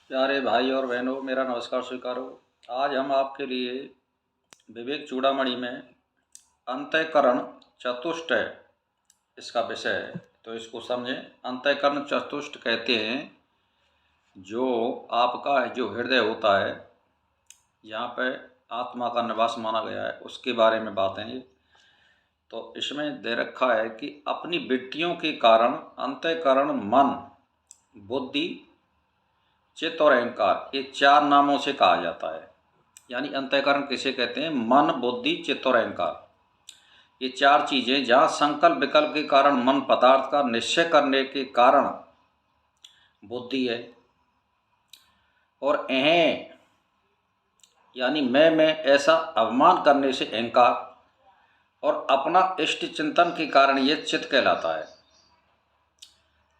प्यारे भाई और बहनों, मेरा नमस्कार स्वीकारो। आज हम आपके लिए विवेक चूड़ामणि में अंतःकरण चतुष्टय इसका विषय है, तो इसको समझें। अंतःकरण चतुष्ट कहते हैं जो आपका जो हृदय होता है, यहाँ पे आत्मा का निवास माना गया है, उसके बारे में बात है ये। तो इसमें दे रखा है कि अपनी वृत्तियों के कारण अंतःकरण मन, बुद्धि, चित्त और अहंकार, ये चार नामों से कहा जाता है। यानी अंतःकरण किसे कहते हैं? मन, बुद्धि, चित्त और अहंकार। ये चार चीजें जहाँ संकल्प विकल्प के कारण मन पदार्थ का निश्चय करने के कारण बुद्धि है, और अहं यानी मैं ऐसा अवमान करने से अहंकार, और अपना इष्ट चिंतन के कारण ये चित्त कहलाता है।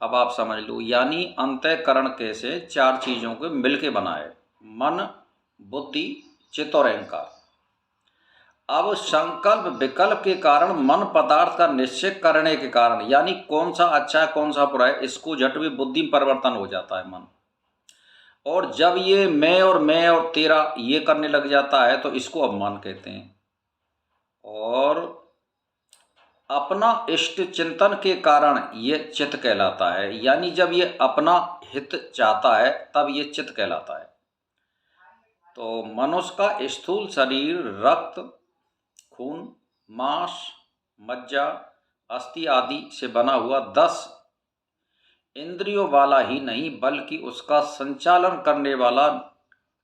अब आप समझ लो, यानी अंतःकरण कैसे चार चीजों को मिलके बना है: मन, बुद्धि, चित्त और अहंकार। अब संकल्प विकल्प के कारण मन पदार्थ का निश्चय करने के कारण, यानी कौन सा अच्छा है कौन सा बुरा है, इसको झट भी बुद्धि में परिवर्तन हो जाता है मन। और जब ये मैं और तेरा ये करने लग जाता है तो इसको अभिमान कहते हैं। और अपना इष्ट चिंतन के कारण ये चित्त कहलाता है। यानी जब ये अपना हित चाहता है तब ये चित्त कहलाता है। तो मनुष्य का स्थूल शरीर रक्त, खून, मांस, मज्जा, अस्थि आदि से बना हुआ 10 इंद्रियों वाला ही नहीं, बल्कि उसका संचालन करने वाला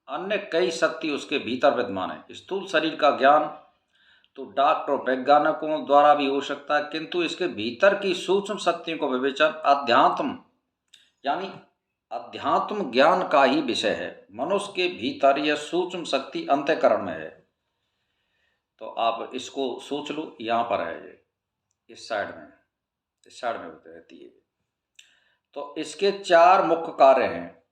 अन्य कई शक्ति उसके भीतर विद्यमान है। स्थूल शरीर का ज्ञान तो डॉक्टर और वैज्ञानिकों द्वारा भी हो सकता है, किंतु इसके भीतर की सूक्ष्म शक्तियों को विवेचन अध्यात्म यानी अध्यात्म ज्ञान का ही विषय है। मनुष्य के भीतर यह सूक्ष्म शक्ति अंतःकरण में है। तो आप इसको सोच लो, यहाँ पर है ये, इस साइड में रहती है। तो इसके 4 मुख्य कार्य हैं,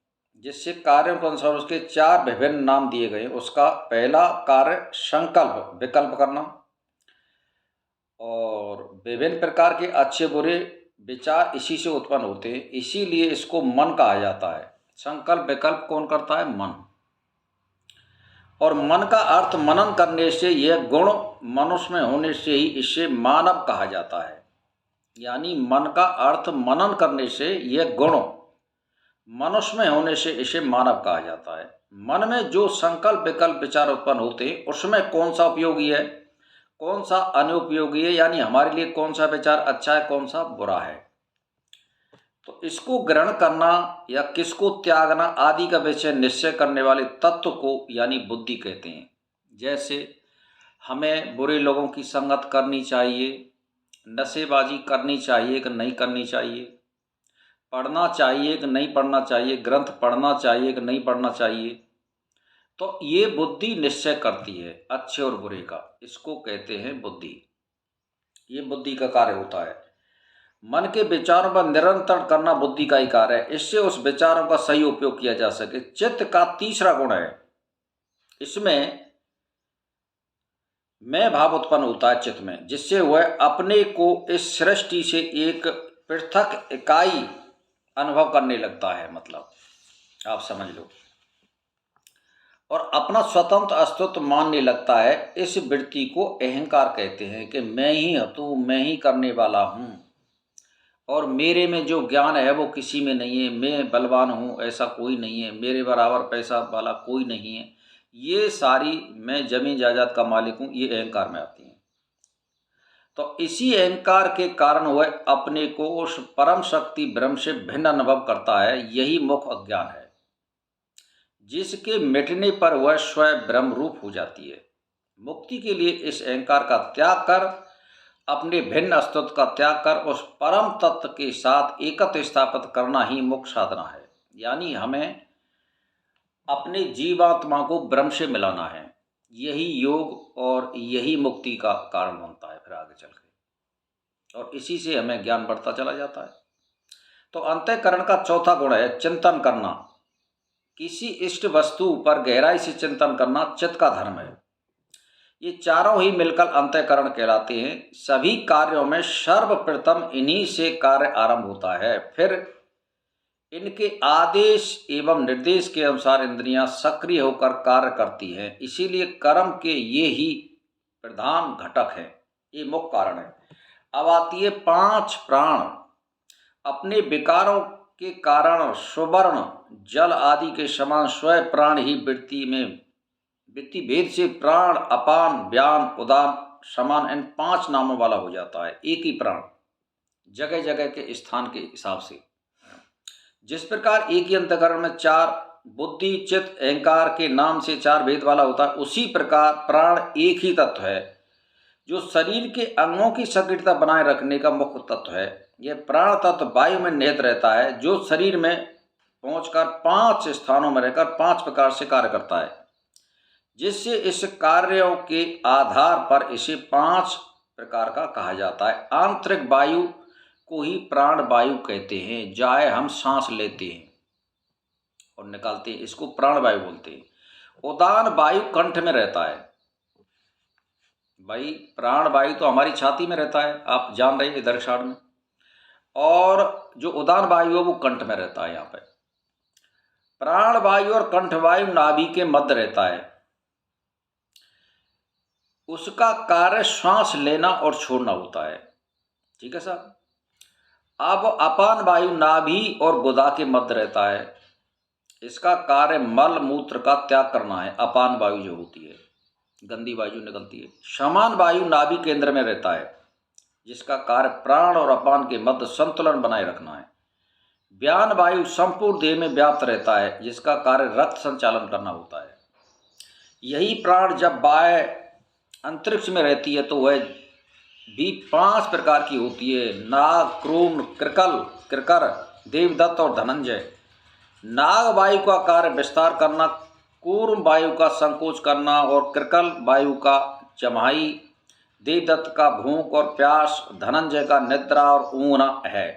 जिससे कार्यों के अनुसार उसके 4 विभिन्न नाम दिए गए। उसका पहला कार्य संकल्प विकल्प करना, और विभिन्न प्रकार के अच्छे बुरे विचार इसी से उत्पन्न होते हैं, इसीलिए इसको मन कहा जाता है। संकल्प विकल्प कौन करता है? मन। और मन का अर्थ मनन करने से, यह गुण मनुष्य में होने से ही इसे मानव कहा जाता है। यानी मन का अर्थ मनन करने से, यह गुण मनुष्य में होने से इसे मानव कहा जाता है। मन में जो संकल्प विकल्प विचार उत्पन्न होते हैं, उसमें कौन सा उपयोगी है कौन सा अनुपयोगी है, यानी हमारे लिए कौन सा विचार अच्छा है कौन सा बुरा है, तो इसको ग्रहण करना या किसको त्यागना आदि का विषय निश्चय करने वाले तत्व को यानी बुद्धि कहते हैं। जैसे हमें बुरे लोगों की संगत करनी चाहिए, नशेबाजी करनी चाहिए कि नहीं करनी चाहिए, पढ़ना चाहिए कि नहीं पढ़ना चाहिए, ग्रंथ पढ़ना चाहिए कि नहीं पढ़ना चाहिए, तो ये बुद्धि निश्चय करती है अच्छे और बुरे का। इसको कहते हैं बुद्धि। ये बुद्धि का कार्य होता है। मन के विचारों पर निरंतर करना बुद्धि का ही कार्य है, इससे उस विचारों का सही उपयोग किया जा सके। चित्त का तीसरा गुण है, इसमें मैं भाव उत्पन्न होता है चित्त में, जिससे वह अपने को इस सृष्टि से एक पृथक इकाई अनुभव करने लगता है। मतलब आप समझ लो, और अपना स्वतंत्र अस्तित्व मानने लगता है। इस वृत्ति को अहंकार कहते हैं कि मैं ही हूँ, मैं ही करने वाला हूँ, और मेरे में जो ज्ञान है वो किसी में नहीं है, मैं बलवान हूँ ऐसा कोई नहीं है, मेरे बराबर पैसा वाला कोई नहीं है, ये सारी मैं जमीन जायदाद का मालिक हूँ, ये अहंकार में आती हैं। तो इसी अहंकार के कारण वह अपने को उस परम शक्ति ब्रह्म से भिन्न अनुभव करता है। यही मुख्य अज्ञान है, जिसके मिटने पर वह स्वयं ब्रह्म रूप हो जाती है। मुक्ति के लिए इस अहंकार का त्याग कर, अपने भिन्न अस्तित्व का त्याग कर उस परम तत्व के साथ एकत्व स्थापित करना ही मुख्य साधना है। यानी हमें अपने जीवात्मा को ब्रह्म से मिलाना है। यही योग और यही मुक्ति का कारण बनता है फिर आगे चल के, और इसी से हमें ज्ञान बढ़ता चला जाता है। तो अंतःकरण का चौथा गुण है चिंतन करना। किसी इष्ट वस्तु पर गहराई से चिंतन करना चित्त का धर्म है। ये चारों ही मिलकर अंतःकरण कहलाते हैं। सभी कार्यों में सर्वप्रथम इन्हीं से कार्य आरंभ होता है, फिर इनके आदेश एवं निर्देश के अनुसार इंद्रियां सक्रिय होकर कार्य करती हैं। इसीलिए कर्म के ये ही प्रधान घटक है, ये मुख्य कारण है। अब आती है 5 प्राण। अपने विकारों के कारण सुवर्ण जल आदि के समान स्वयं प्राण ही वृत्ति भेद से प्राण, अपान, व्यान, उदान, समान इन 5 नामों वाला हो जाता है। एक ही प्राण जगह जगह के स्थान के हिसाब से। जिस प्रकार एक ही अंतःकरण में 4 बुद्धि, चित्त, अहंकार के नाम से 4 भेद वाला होता है, उसी प्रकार प्राण एक ही तत्व है जो शरीर के अंगों की सक्रियता बनाए रखने का मुख्य तत्व है। यह प्राण तत्व वायु में निहित रहता है, जो शरीर में पहुंचकर 5 स्थानों में रहकर 5 प्रकार से कार्य करता है, जिससे इस कार्यों के आधार पर इसे 5 प्रकार का कहा जाता है। आंतरिक वायु को ही प्राण वायु कहते हैं, जाए हम सांस लेते हैं और निकालते हैं, इसको प्राण वायु बोलते हैं। उदान वायु कंठ में रहता है। भाई प्राण वायु तो हमारी छाती में रहता है, आप जान रहे हैं इधर साइड में, और जो उदान वायु है वो कंठ में रहता है। यहाँ पे प्राण वायु और कंठ वायु नाभि के मध्य रहता है। उसका कार्य श्वास लेना और छोड़ना होता है। ठीक है साहब। अब अपान वायु नाभि और गुदा के मध्य रहता है। इसका कार्य मल मूत्र का त्याग करना है। अपान वायु जो होती है, गंदी वायु जो निकलती है। समान वायु नाभि केंद्र में रहता है, जिसका कार्य प्राण और अपान के मध्य संतुलन बनाए रखना है। व्यान वायु संपूर्ण देह में व्याप्त रहता है, जिसका कार्य रक्त संचालन करना होता है। यही प्राण जब बाह्य अंतरिक्ष में रहती है तो वह भी 5 प्रकार की होती है। नाग, क्रूम, कृकर, देवदत्त और धनंजय। नाग वायु का कार्य विस्तार करना, कूर्म वायु का संकोच करना और कृकल वायु का जमाई, देवदत्त का भूख और प्यास, धनंजय का निद्रा और ऊँघना है।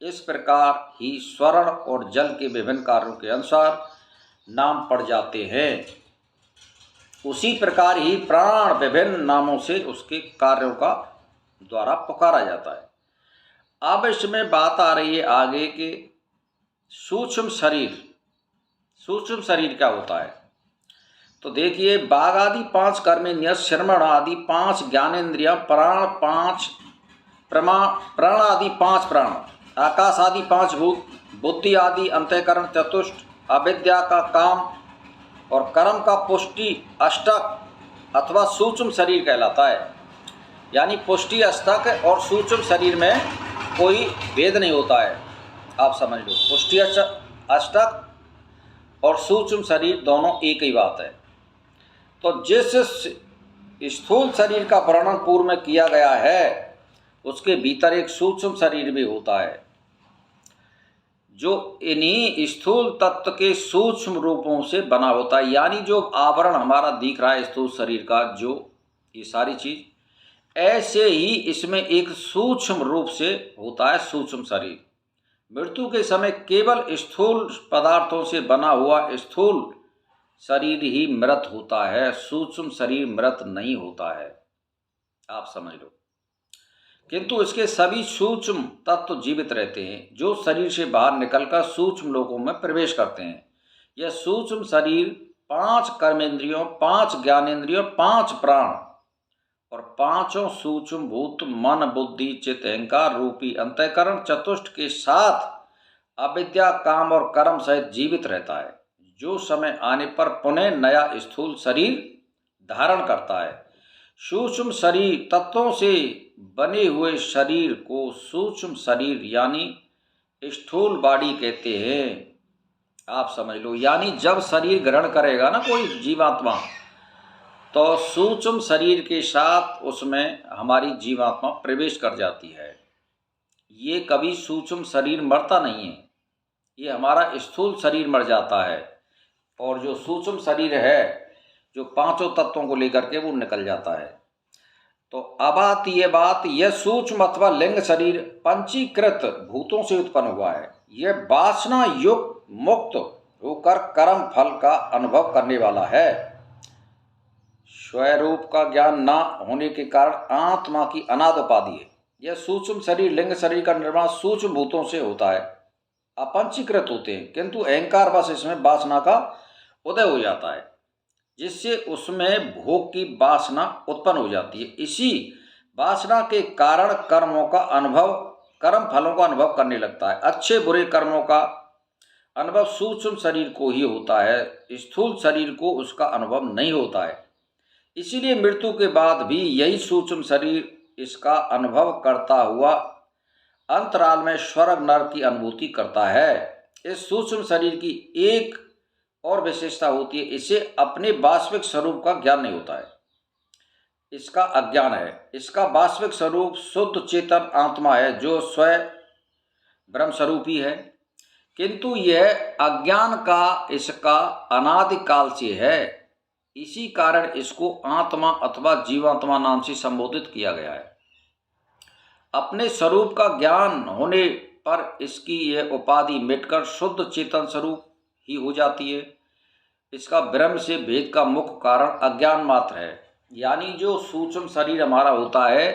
इस प्रकार ही स्वर्ण और जल के विभिन्न कार्यों के अनुसार नाम पड़ जाते हैं। उसी प्रकार ही प्राण विभिन्न नामों से उसके कार्यों का द्वारा पुकारा जाता है। अब इसमें बात आ रही है आगे के सूक्ष्म शरीर। सूक्ष्म शरीर क्या होता है? तो देखिए, बाघ आदि 5 कर्मेंद्रिय, श्रवण आदि 5 ज्ञानेन्द्रिय, प्राण आदि 5 प्राण, आकाश आदि 5 भूत, बुद्धि आदि अंतःकरण चतुष्ट, अविद्या का काम और कर्म का पुष्टि अष्टक अथवा सूक्ष्म शरीर कहलाता है। यानी पुष्टि अष्टक और सूक्ष्म शरीर में कोई भेद नहीं होता है, आप समझ लो। पुष्टि अष्टक और सूक्ष्म शरीर दोनों एक ही बात है। तो जिस स्थूल शरीर का वर्णन पूर्व में किया गया है, उसके भीतर एक सूक्ष्म शरीर भी होता है, जो इन्हीं स्थूल तत्व के सूक्ष्म रूपों से बना होता है। यानी जो आवरण हमारा दिख रहा है स्थूल शरीर का, जो ये सारी चीज, ऐसे ही इसमें एक सूक्ष्म रूप से होता है सूक्ष्म शरीर। मृत्यु के समय केवल स्थूल पदार्थों से बना हुआ स्थूल शरीर ही मृत होता है, सूक्ष्म शरीर मृत नहीं होता है, आप समझ लो। किंतु इसके सभी सूक्ष्म तत्व जीवित रहते हैं, जो शरीर से बाहर निकलकर सूक्ष्म लोकों में प्रवेश करते हैं। यह सूक्ष्म शरीर 5 कर्मेंद्रियों, 5 ज्ञानेन्द्रियों, 5 प्राण और 5 सूक्ष्म भूत मन, बुद्धि, चित्त, अहंकार रूपी अंतःकरण चतुष्ट के साथ अविद्या, काम और कर्म सहित जीवित रहता है, जो समय आने पर पुनः नया स्थूल शरीर धारण करता है। सूक्ष्म शरीर तत्वों से बने हुए शरीर को सूक्ष्म शरीर यानी स्थूल बॉडी कहते हैं, आप समझ लो। यानी जब शरीर ग्रहण करेगा ना कोई जीवात्मा, तो सूक्ष्म शरीर के साथ उसमें हमारी जीवात्मा प्रवेश कर जाती है। ये कभी सूक्ष्म शरीर मरता नहीं है, ये हमारा स्थूल शरीर मर जाता है, और जो सूक्ष्म शरीर है जो 5 तत्वों को लेकर के वो निकल जाता है। तो अब आती ये बात, यह सूक्ष्म अथवा लिंग शरीर पंचीकृत भूतों से उत्पन्न हुआ है। यह वासना युक्त मुक्त होकर कर्म फल का अनुभव करने वाला है। स्वरूप का ज्ञान न होने के कारण आत्मा की अनाद उपाधि है। यह सूक्ष्म शरीर लिंग शरीर का निर्माण सूक्ष्म भूतों से होता है। अपंचीकृत होते हैं, किंतु अहंकार बस इसमें वासना का उदय हो जाता है, जिससे उसमें भोग की वासना उत्पन्न हो जाती है। इसी वासना के कारण कर्म फलों का अनुभव करने लगता है। अच्छे बुरे कर्मों का अनुभव सूक्ष्म शरीर को ही होता है, स्थूल शरीर को उसका अनुभव नहीं होता है। इसीलिए मृत्यु के बाद भी यही सूक्ष्म शरीर इसका अनुभव करता हुआ अंतराल में स्वर्ग नरक की अनुभूति करता है। इस सूक्ष्म शरीर की एक और विशेषता होती है, इसे अपने वास्तविक स्वरूप का ज्ञान नहीं होता है, इसका अज्ञान है। इसका वास्तविक स्वरूप शुद्ध चेतन आत्मा है, जो स्वयं ब्रह्म स्वरूप ही है, किंतु यह अज्ञान का इसका अनादिकाल से है। इसी कारण इसको आत्मा अथवा जीवात्मा नाम से संबोधित किया गया है। अपने स्वरूप का ज्ञान होने पर इसकी यह उपाधि मिटकर शुद्ध चेतन स्वरूप ही हो जाती है। इसका ब्रह्म से भेद का मुख्य कारण अज्ञान मात्र है। यानी जो सूक्ष्म शरीर हमारा होता है,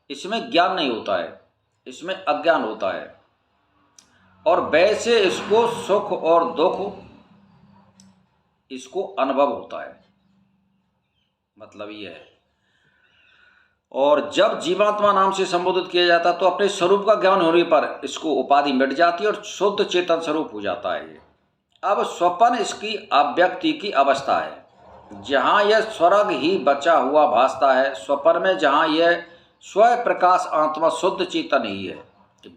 इसमें ज्ञान नहीं होता है, इसमें अज्ञान होता है, और वैसे इसको सुख और दुख इसको अनुभव होता है, मतलब ये है। और जब जीवात्मा नाम से संबोधित किया जाता है तो अपने स्वरूप का ज्ञान होने पर इसको उपाधि मिट जाती है और शुद्ध चेतन स्वरूप हो जाता है ये। अब स्वप्न इसकी अव्यक्ति की अवस्था है, जहाँ यह स्वर्ग ही बचा हुआ भासता है। स्वप्न में जहाँ यह स्वयं प्रकाश आत्मा शुद्ध चेतन ही है,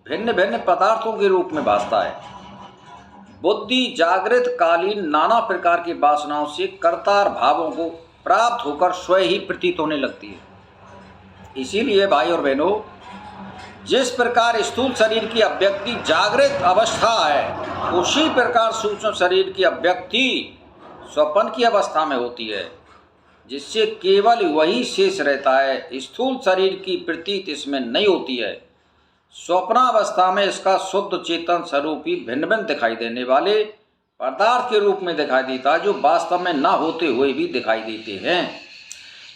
भिन्न भिन्न पदार्थों के रूप में भासता है। बुद्धि जागृत कालीन नाना प्रकार की वासनाओं से कर्तार भावों को प्राप्त होकर स्वयं ही प्रतीत होने लगती है। इसीलिए भाई और बहनों, जिस प्रकार स्थूल शरीर की अव्यक्ति जागृत अवस्था है, उसी प्रकार सूक्ष्म शरीर की अव्यक्ति स्वप्न की अवस्था में होती है, जिससे केवल वही शेष रहता है। स्थूल शरीर की प्रतीत इसमें नहीं होती है। स्वप्नावस्था में इसका शुद्ध चेतन स्वरूप ही भिन्न भिन्न दिखाई देने वाले पदार्थ के रूप में दिखाई देता है, जो वास्तव में ना होते हुए भी दिखाई देते हैं।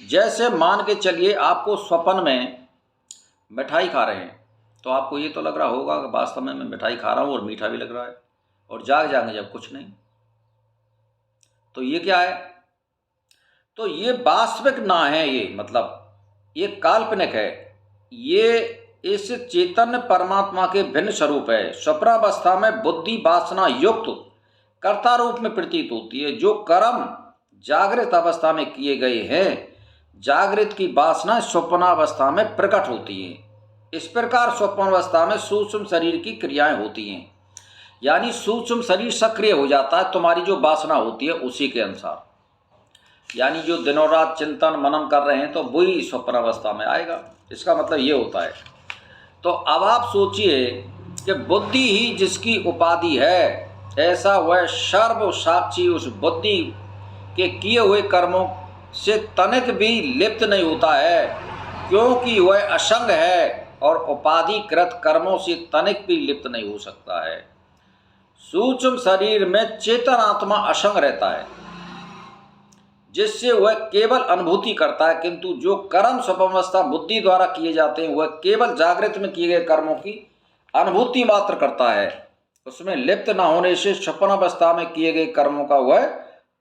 जैसे मान के चलिए आपको स्वप्न में मिठाई खा रहे हैं, तो आपको ये तो लग रहा होगा कि वास्तव में मैं मिठाई खा रहा हूँ और मीठा भी लग रहा है, और जाग जाएंगे जब कुछ नहीं, तो ये क्या है? तो ये वास्तविक ना है, ये मतलब ये काल्पनिक है। ये इस चैतन्य परमात्मा के भिन्न स्वरूप है। स्वप्नावस्था में बुद्धि वासना युक्त कर्ता रूप में प्रतीत होती है। जो कर्म जागृत अवस्था में किए गए हैं, जागृत की वासना स्वप्नावस्था में प्रकट होती है। इस प्रकार स्वप्नावस्था में सूक्ष्म शरीर की क्रियाएं होती हैं, यानी सूक्ष्म शरीर सक्रिय हो जाता है तुम्हारी जो वासना होती है उसी के अनुसार। यानी जो दिनों रात चिंतन मनन कर रहे हैं तो वही स्वप्नावस्था में आएगा, इसका मतलब ये होता है। तो अब आप सोचिए कि बुद्धि ही जिसकी उपाधि है, ऐसा वह सर्व साक्षी उस बुद्धि के किए हुए कर्मों से तनिक भी लिप्त नहीं होता है, क्योंकि वह असंग है और उपाधिकृत कर्मों से तनिक भी लिप्त नहीं हो सकता है। सूक्ष्म शरीर में चेतन आत्मा असंग रहता है, जिससे वह केवल अनुभूति करता है, किंतु जो कर्म स्वप्नावस्था बुद्धि द्वारा किए जाते हैं वह केवल जागृत में किए गए कर्मों की अनुभूति मात्र करता है। उसमें लिप्त न होने से स्वप्नावस्था में किए गए कर्मों का वह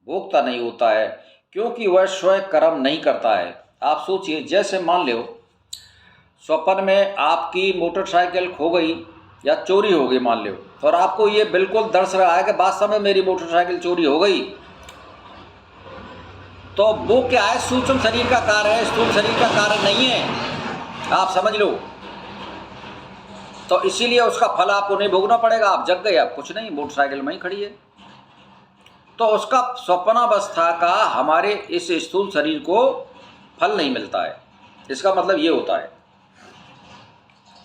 भोक्ता नहीं होता है, क्योंकि वह स्वयं कर्म नहीं करता है। आप सोचिए, जैसे मान लो स्वप्न में आपकी मोटरसाइकिल खो गई या चोरी हो गई मान लो, और आपको ये बिल्कुल दर्श रहा है कि वास्तव में मेरी मोटरसाइकिल चोरी हो गई, तो वो क्या है? सूक्ष्म शरीर का कार्य है, स्थूल शरीर का कार्य नहीं है, आप समझ लो। तो इसीलिए उसका फल आपको नहीं भोगना पड़ेगा। आप जग गए, आप कुछ नहीं, मोटरसाइकिल वहीं खड़ी है। तो उसका स्वप्नावस्था का हमारे इस स्थूल शरीर को फल नहीं मिलता है, इसका मतलब ये होता है।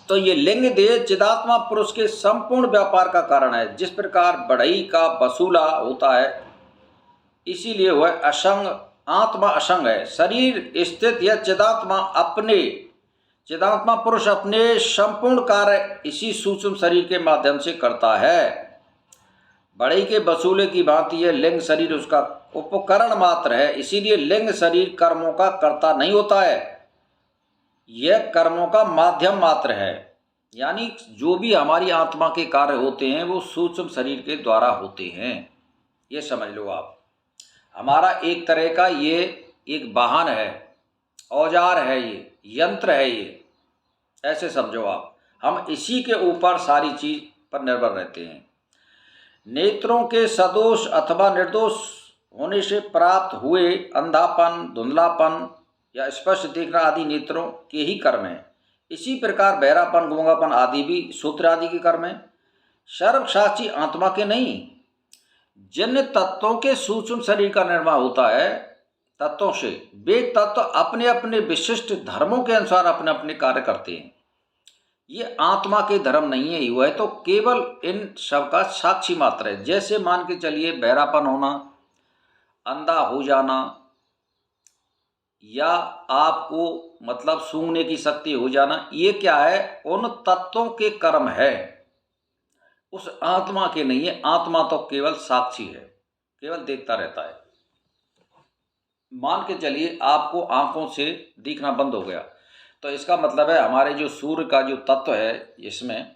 तो ये लिंग देह चिदात्मा पुरुष के संपूर्ण व्यापार का कारण है। जिस प्रकार बढ़ई का वसूला होता है, इसीलिए वह असंग आत्मा असंग है। शरीर स्थित यह चिदात्मा पुरुष अपने संपूर्ण कार्य इसी सूक्ष्म शरीर के माध्यम से करता है। बढ़ई के वसूले की भांति यह लिंग शरीर उसका उपकरण मात्र है, इसीलिए लिंग शरीर कर्मों का कर्ता नहीं होता है, यह कर्मों का माध्यम मात्र है। यानी जो भी हमारी आत्मा के कार्य होते हैं वो सूक्ष्म शरीर के द्वारा होते हैं। ये समझ लो आप, हमारा एक तरह का ये एक वाहन है, औजार है, ये यंत्र है, ये ऐसे समझो आप। हम इसी के ऊपर सारी चीज पर निर्भर रहते हैं। नेत्रों के सदोष अथवा निर्दोष होने से प्राप्त हुए अंधापन, धुंधलापन या स्पष्ट देखना आदि नेत्रों के ही कर्म हैं। इसी प्रकार बहरापन, गूंगापन आदि भी सूत्र आदि के कर्म हैं, सर्वसाक्षी आत्मा के नहीं। जिन तत्वों के सूक्ष्म शरीर का निर्माण होता है तत्वों से, वे तत्व अपने अपने विशिष्ट धर्मों के अनुसार अपने अपने कार्य करते हैं। ये आत्मा के धर्म नहीं है, वह तो केवल इन सब का साक्षी मात्र है। जैसे मान के चलिए बहरापन होना, अंधा हो जाना, या आपको मतलब सूंघने की शक्ति हो जाना, ये क्या है? उन तत्वों के कर्म है, उस आत्मा के नहीं है। आत्मा तो केवल साक्षी है, केवल देखता रहता है। मान के चलिए आपको आंखों से दिखना बंद हो गया, तो इसका मतलब है हमारे जो सूर्य का जो तत्व है इसमें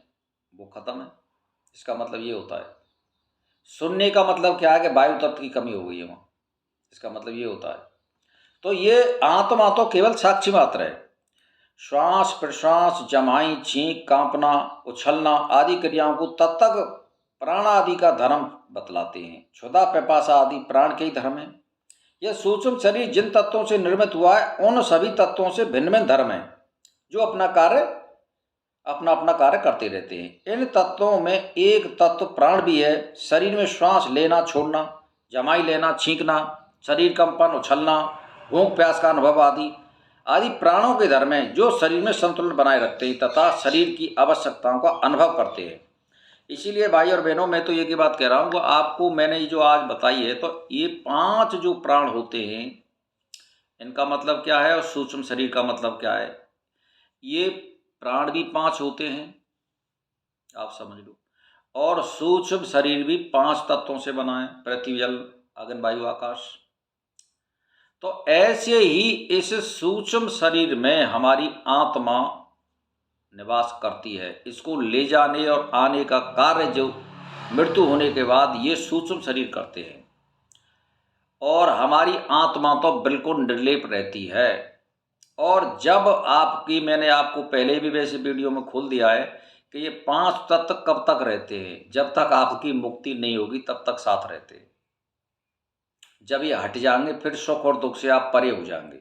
वो खत्म है। इसका मतलब ये होता है। सुनने का मतलब क्या है कि वायु तत्व की कमी हो गई है वहाँ, इसका मतलब ये होता है। तो ये आत्मा तो केवल साक्षी मात्र है। श्वास प्रश्वास, जमाई, छींक, कांपना, उछलना आदि क्रियाओं को तत्तक प्राण आदि का धर्म बतलाते हैं। क्षुधा पिपासा आदि प्राण के ही धर्म है। यह सूक्ष्म शरीर जिन तत्वों से निर्मित हुआ है उन सभी तत्वों से भिन्न भिन्न धर्म है, जो अपना अपना कार्य करते रहते हैं। इन तत्वों में एक तत्व प्राण भी है। शरीर में श्वास लेना छोड़ना, जमाई लेना, छींकना, शरीर कंपन, उछलना, भूख प्यास का अनुभव आदि प्राणों के धर्म हैं, जो शरीर में संतुलन बनाए रखते हैं तथा शरीर की आवश्यकताओं का अनुभव करते हैं। इसीलिए भाई और बहनों, मैं तो ये की बात कह रहा हूँ, वो आपको मैंने जो आज बताई है, तो ये 5 जो प्राण होते हैं इनका मतलब क्या है और सूक्ष्म शरीर का मतलब क्या है। ये प्राण भी 5 होते हैं, आप समझ लो, और सूक्ष्म शरीर भी 5 तत्वों से बना है, पृथ्वी, जल, अग्नि, वायु, आकाश। तो ऐसे ही इस सूक्ष्म शरीर में हमारी आत्मा निवास करती है। इसको ले जाने और आने का कार्य जो मृत्यु होने के बाद ये सूक्ष्म शरीर करते हैं, और हमारी आत्मा तो बिल्कुल निर्लेप रहती है। और जब आपकी, मैंने आपको पहले भी वैसे वीडियो में खोल दिया है कि ये 5 तत्व कब तक रहते हैं, जब तक आपकी मुक्ति नहीं होगी तब तक साथ रहते हैं। जब ये हट जाएंगे फिर सुख और दुख से आप परे हो जाएंगे।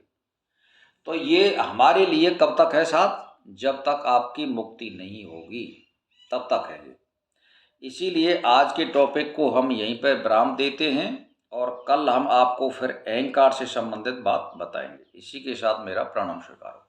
तो ये हमारे लिए कब तक है साथ? जब तक आपकी मुक्ति नहीं होगी तब तक है ये। इसीलिए आज के टॉपिक को हम यहीं पर विराम देते हैं, और कल हम आपको फिर अहंकार से संबंधित बात बताएंगे। इसी के साथ मेरा प्रणाम स्वीकार।